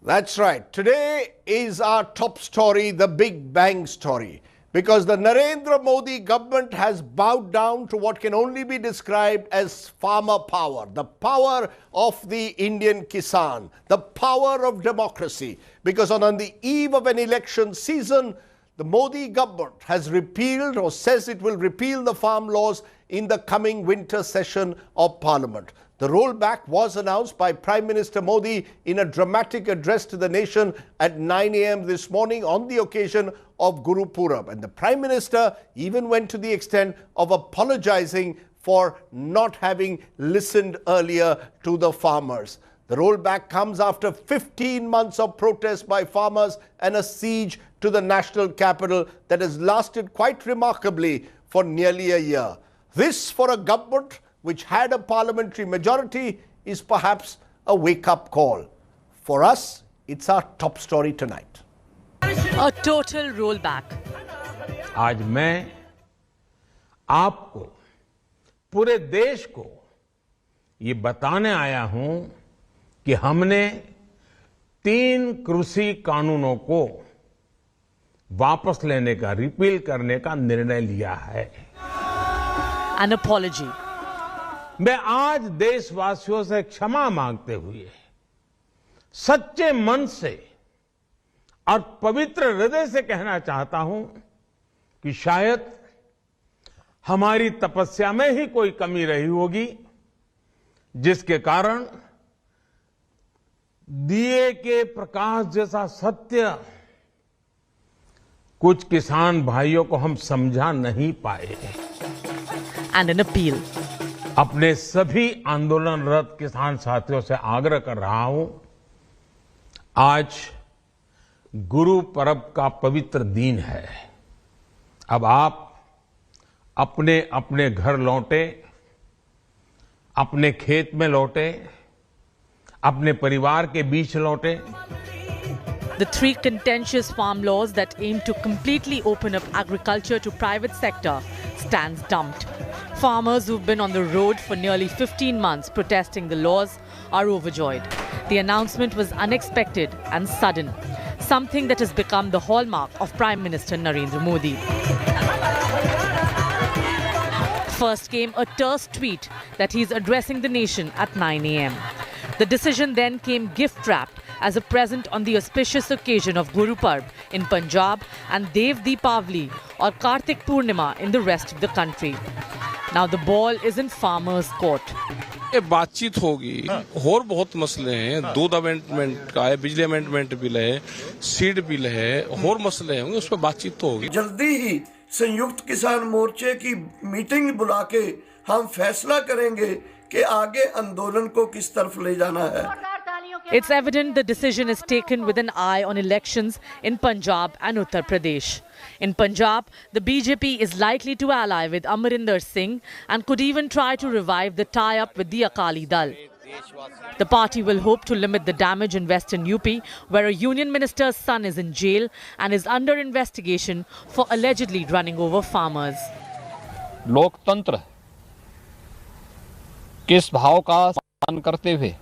That's right. Today is our top story, the Big Bang story, because the Narendra Modi government has bowed down to what can only be described as farmer power, the power of the Indian Kisan, the power of democracy, because on the eve of an election season, the Modi government has repealed or says it will repeal the farm laws in the coming winter session of Parliament. The rollback was announced by Prime Minister Modi in a dramatic address to the nation at 9 a.m. this morning on the occasion of Guru Purab. And the Prime Minister even went to the extent of apologizing for not having listened earlier to the farmers. The rollback comes after 15 months of protest by farmers and a siege to the national capital that has lasted quite remarkably for nearly a year. This, for a government which had a parliamentary majority, is perhaps a wake-up call. For us, it's our top story tonight. A total rollback. आज मैं आपको, पूरे देश को ये बताने आया हूं कि हमने 3 कृषि कानूनों को वापस लेने का, रिपील करने का निर्णय लिया है. An apology. मैं आज देशवासियों से क्षमा मांगते हुए सच्चे मन से और पवित्र हृदय से कहना चाहता हूं कि शायद हमारी तपस्या में ही कोई कमी रही होगी, जिसके कारण दिए के प्रकाश जैसा सत्य कुछ किसान भाइयों को हम समझा नहीं पाए. And an appeal. अपने सभी आंदोलनरत किसान साथियों से आग्रह कर रहा हूं, आज गुरु पर्व का पवित्र दिन है. अब आप अपने अपने घर लौटे, अपने खेत में लौटे, अपने परिवार के बीच लौटे. The 3 contentious farm laws that aim to completely open up agriculture to private sector stands dumped. Farmers who've been on the road for nearly 15 months protesting the laws are overjoyed. The announcement was unexpected and sudden, something that has become the hallmark of Prime Minister Narendra Modi. First came a terse tweet that he's addressing the nation at 9 a.m. The decision then came gift-wrapped as a present on the auspicious occasion of Guru Parv in Punjab and Dev Deepavali or Kartik Purnima in the rest of the country. Now the ball is in farmers' court. ये बातचीत होगी. और बहुत मसले हैं. दूध amendment का है, बिजली अमेंडमेंट बिल है, सीड बिल है, और मसले होंगे, उस पर बातचीत तो होगी. जल्दी ही संयुक्त किसान मोर्चे की मीटिंग बुला के हम फैसला करेंगे कि आगे आंदोलन को किस तरफ ले जाना है. It's evident the decision is taken with an eye on elections in Punjab and Uttar Pradesh. In Punjab, the BJP is likely to ally with Amarinder Singh and could even try to revive the tie-up with the Akali Dal. The party will hope to limit the damage in western UP, where a union minister's son is in jail and is under investigation for allegedly running over farmers. लोकतंत्र किस भाव का सम्मान करते हुए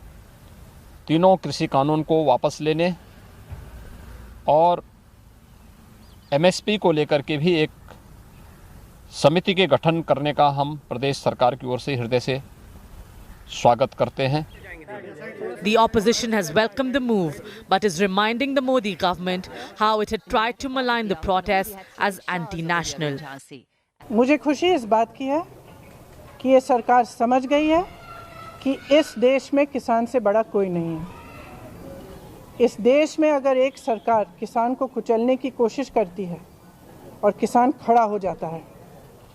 तीनों कृषि कानून को वापस लेने और एमएसपी को लेकर के भी एक समिति के गठन करने का हम प्रदेश सरकार की ओर से हृदय से स्वागत करते हैं. The opposition has welcomed the move but is reminding the Modi government how it had tried to malign the protests as anti-national. मुझे खुशी इस बात की है कि ये सरकार समझ गई है कि इस देश में किसान से बड़ा कोई नहीं है. इस देश में अगर एक सरकार किसान को कुचलने की कोशिश करती है और किसान खड़ा हो जाता है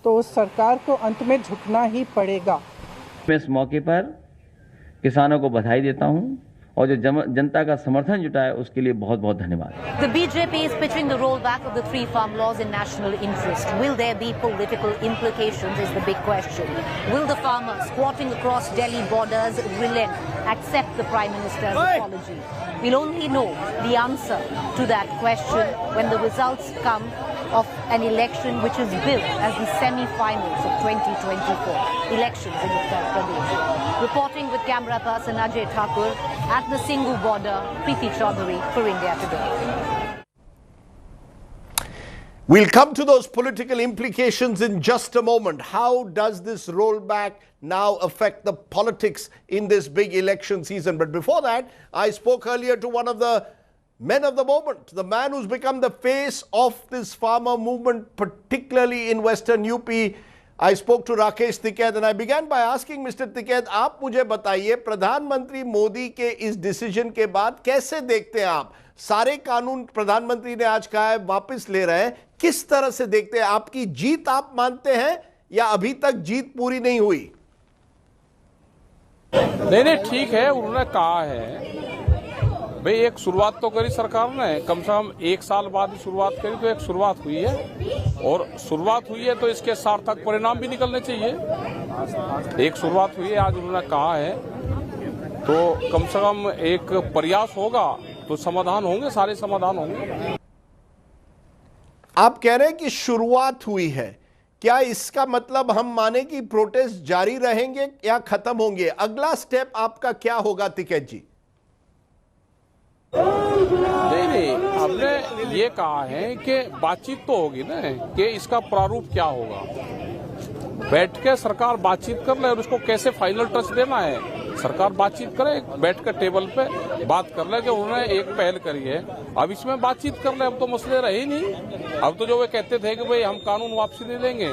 तो उस सरकार को अंत में झुकना ही पड़ेगा. मैं इस मौके पर किसानों को बधाई देता हूं और जो जनता का समर्थन जुटाया उसके लिए बहुत-बहुत धन्यवाद. The BJP is pitching the rollback of the 3 farm laws in national interest. Will there be political implications is the big question. Will the farmers squatting across Delhi borders relent, accept the Prime Minister's apology? We'll only know the answer to that question when the results come of an election which is billed as the semi-finals of 2024 elections in Uttar Pradesh. Reporting with camera person Ajay Thakur at the Singhu border, Preeti Chaudhary for India Today. We'll come to those political implications in just a moment. How does this rollback now affect the politics in this big election season? But before that, I spoke earlier to one of the men of the moment, the man who's become the face of this farmer movement, particularly in Western UP. I spoke to Rakesh Tikait and I began by asking Mr. Tikait, आप मुझे बताइए प्रधानमंत्री मोदी के इस decision के बाद कैसे देखते हैं आप? सारे कानून प्रधानमंत्री ने आज कहा है वापस ले रहे हैं, किस तरह से देखते हैं? आपकी जीत आप मानते हैं या अभी तक जीत पूरी नहीं हुई? नहीं, ठीक है, उन्होंने कहा है भाई एक शुरुआत तो करी सरकार ने, कम से कम 1 साल बाद शुरुआत करी तो एक शुरुआत हुई है और शुरुआत हुई है तो इसके सार्थक परिणाम भी निकलने चाहिए। एक शुरुआत हुई है, आज उन्होंने कहा है तो कम से कम एक प्रयास होगा तो समाधान होंगे, सारे समाधान होंगे। आप कह रहे हैं कि शुरुआत हुई है, क्या इसका मतलब हम माने कि प्रोटेस्ट जारी रहेंगे या खत्म होंगे? अगला स्टेप आपका क्या होगा टिकैत जी? नहीं, हमने ये कहा है कि बातचीत तो होगी ना, कि इसका प्रारूप क्या होगा। बैठ के सरकार बातचीत कर ले और उसको कैसे फाइनल टच देना है, सरकार बातचीत करे, बैठ कर टेबल पे बात कर ले कि उन्होंने एक पहल करी है, अब इसमें बातचीत कर ले। अब तो मसले रहे ही नहीं, अब तो जो वे कहते थे कि भाई हम कानून वापसी नहीं लेंगे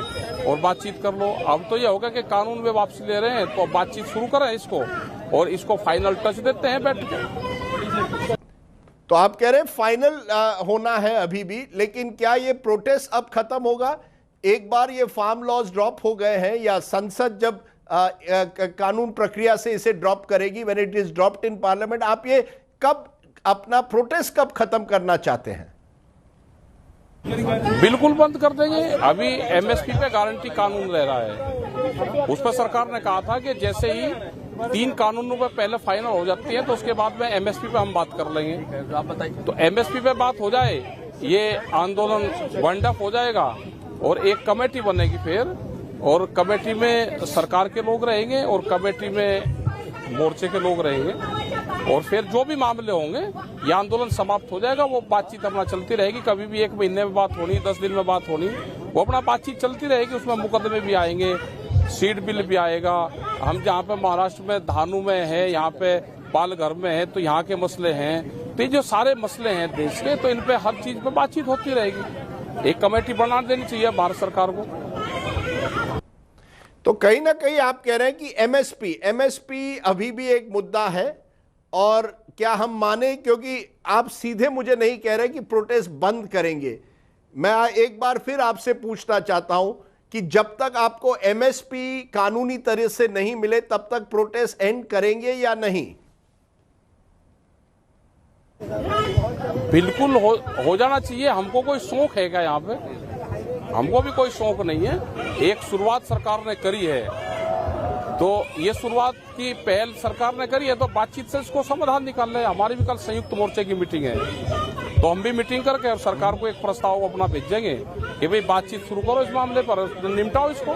और बातचीत कर लो, अब तो ये होगा कि कानून में वापसी ले रहे हैं तो बातचीत शुरू करें इसको और इसको फाइनल टच देते हैं बैठ के। तो आप कह रहे हैं फाइनल होना है अभी भी, लेकिन क्या ये प्रोटेस्ट अब खत्म होगा? एक बार ये फार्म लॉज ड्रॉप हो गए हैं या संसद जब कानून प्रक्रिया से इसे ड्रॉप करेगी, when it is dropped in parliament, आप ये कब अपना प्रोटेस्ट कब खत्म करना चाहते हैं? बिल्कुल बंद कर देंगे। अभी एमएसपी पे गारंटी कानून रह रहा है, उस पर सरकार ने कहा था कि जैसे ही 3 कानूनों पे पहले फाइनल हो जाती है तो उसके बाद में एमएसपी पे हम बात कर लेंगे। तो एमएसपी पे बात हो जाए, ये आंदोलन वाइंड अप हो जाएगा और एक कमेटी बनेगी फिर, और कमेटी में सरकार के लोग रहेंगे और कमेटी में मोर्चे के लोग रहेंगे और फिर जो भी मामले होंगे ये आंदोलन समाप्त हो जाएगा। वो बातचीत अपना चलती रहेगी, कभी भी 1 महीने में बात होनी, 10 दिन में बात होनी, वो अपना बातचीत चलती रहेगी। उसमें मुकदमे भी आएंगे, सीट बिल भी आएगा। हम जहाँ पे महाराष्ट्र में धानु में है, यहाँ पे पालघर में है, तो यहाँ के मसले हैं, तो ये जो सारे मसले हैं देश के, तो इन पे हर चीज पे बातचीत होती रहेगी। एक कमेटी बना देनी चाहिए भारत सरकार को। तो कहीं ना कहीं आप कह रहे हैं कि एमएसपी अभी भी एक मुद्दा है, और क्या हम माने, क्योंकि आप सीधे मुझे नहीं कह रहे कि प्रोटेस्ट बंद करेंगे, मैं एक बार फिर आपसे पूछना चाहता हूं कि जब तक आपको एमएसपी कानूनी तरह से नहीं मिले तब तक प्रोटेस्ट एंड करेंगे या नहीं? बिल्कुल हो जाना चाहिए। हमको कोई शौक है क्या यहाँ पे? हमको भी कोई शौक नहीं है। एक शुरुआत सरकार ने करी है, तो ये शुरुआत की पहल सरकार ने करी है, तो बातचीत से इसको समाधान निकाल रहे हैं। हमारी भी कल संयुक्त मोर्चे की मीटिंग है, तो हम भी मीटिंग करके और सरकार को एक प्रस्ताव अपना भेजेंगे कि भाई बातचीत शुरू करो, इस मामले पर निपटाओ इसको।